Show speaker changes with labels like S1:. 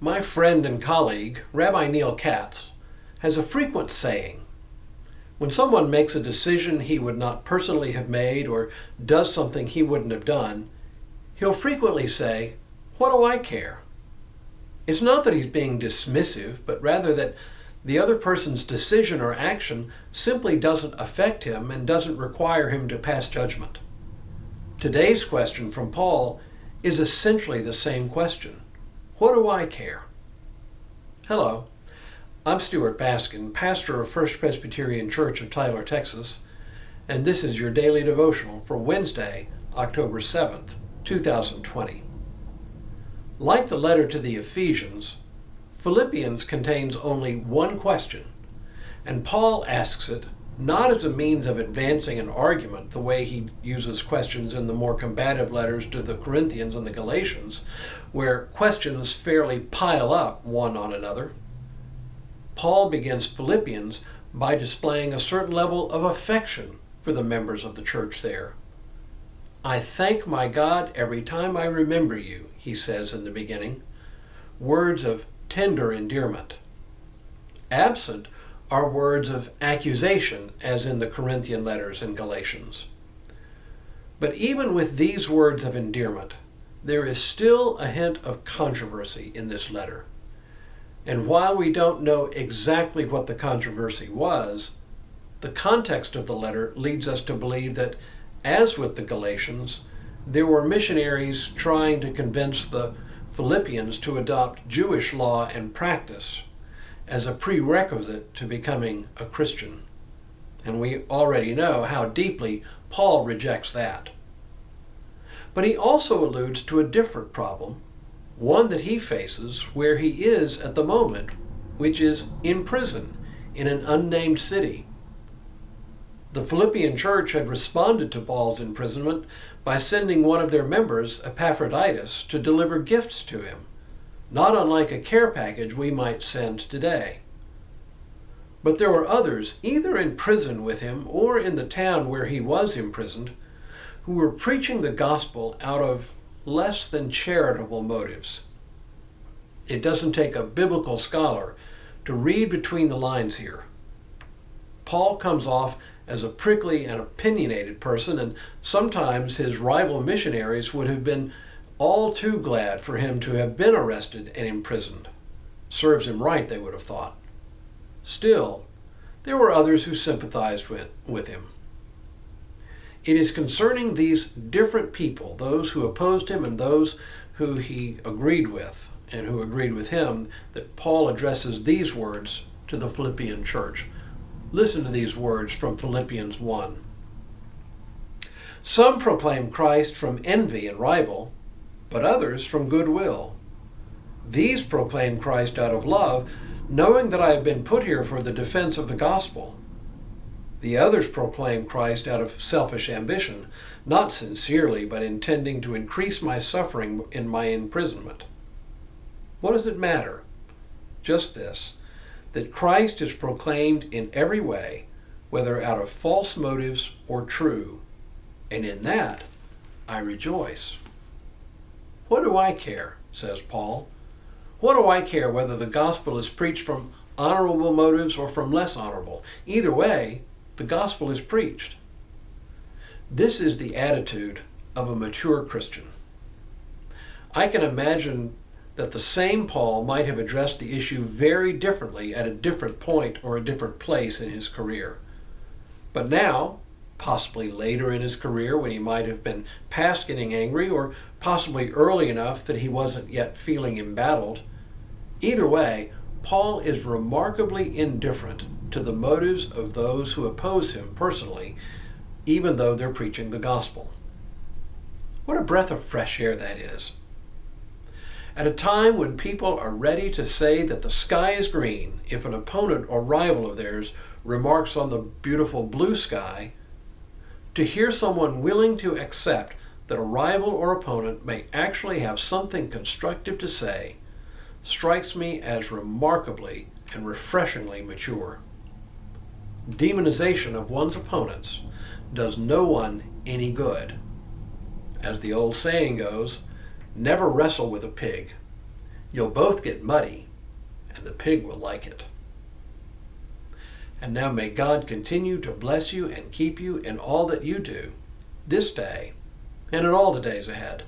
S1: My friend and colleague, Rabbi Neil Katz, has a frequent saying. When someone makes a decision he would not personally have made or does something he wouldn't have done, he'll frequently say, "What do I care?" It's not that he's being dismissive, but rather that the other person's decision or action simply doesn't affect him and doesn't require him to pass judgment. Today's question from Paul is essentially the same question. What do I care? Hello, I'm Stuart Baskin, pastor of First Presbyterian Church of Tyler, Texas, and this is your daily devotional for Wednesday, October 7th, 2020. Like the letter to the Ephesians, Philippians contains only one question, and Paul asks it not as a means of advancing an argument the way he uses questions in the more combative letters to the Corinthians and the Galatians, where questions fairly pile up one on another. Paul begins Philippians by displaying a certain level of affection for the members of the church there. "I thank my God every time I remember you," he says in the beginning, words of tender endearment. Absent are words of accusation, as in the Corinthian letters and Galatians. But even with these words of endearment, there is still a hint of controversy in this letter. And while we don't know exactly what the controversy was, the context of the letter leads us to believe that, as with the Galatians, there were missionaries trying to convince the Philippians to adopt Jewish law and practice as a prerequisite to becoming a Christian. And we already know how deeply Paul rejects that. But he also alludes to a different problem, one that he faces where he is at the moment, which is in prison in an unnamed city. The Philippian church had responded to Paul's imprisonment by sending one of their members, Epaphroditus, to deliver gifts to him, not unlike a care package we might send today. But there were others, either in prison with him or in the town where he was imprisoned, who were preaching the gospel out of less than charitable motives. It doesn't take a biblical scholar to read between the lines here. Paul comes off as a prickly and opinionated person, and sometimes his rival missionaries would have been all too glad for him to have been arrested and imprisoned. Serves him right, they would have thought. Still, there were others who sympathized with him. It is concerning these different people, those who opposed him and those who he agreed with and who agreed with him, that Paul addresses these words to the Philippian church. Listen to these words from Philippians 1. "Some proclaim Christ from envy and rival, but others from goodwill. These proclaim Christ out of love, knowing that I have been put here for the defense of the gospel. The others proclaim Christ out of selfish ambition, not sincerely, but intending to increase my suffering in my imprisonment. What does it matter? Just this, that Christ is proclaimed in every way, whether out of false motives or true, and in that I rejoice." What do I care, says Paul. What do I care whether the gospel is preached from honorable motives or from less honorable? Either way, the gospel is preached. This is the attitude of a mature Christian. I can imagine that the same Paul might have addressed the issue very differently at a different point or a different place in his career. But now, possibly later in his career when he might have been past getting angry, or possibly early enough that he wasn't yet feeling embattled, either way, Paul is remarkably indifferent to the motives of those who oppose him personally, even though they're preaching the gospel. What a breath of fresh air that is. At a time when people are ready to say that the sky is green if an opponent or rival of theirs remarks on the beautiful blue sky, to hear someone willing to accept that a rival or opponent may actually have something constructive to say strikes me as remarkably and refreshingly mature. Demonization of one's opponents does no one any good. As the old saying goes, never wrestle with a pig. You'll both get muddy, and the pig will like it. And now may God continue to bless you and keep you in all that you do, this day and in all the days ahead.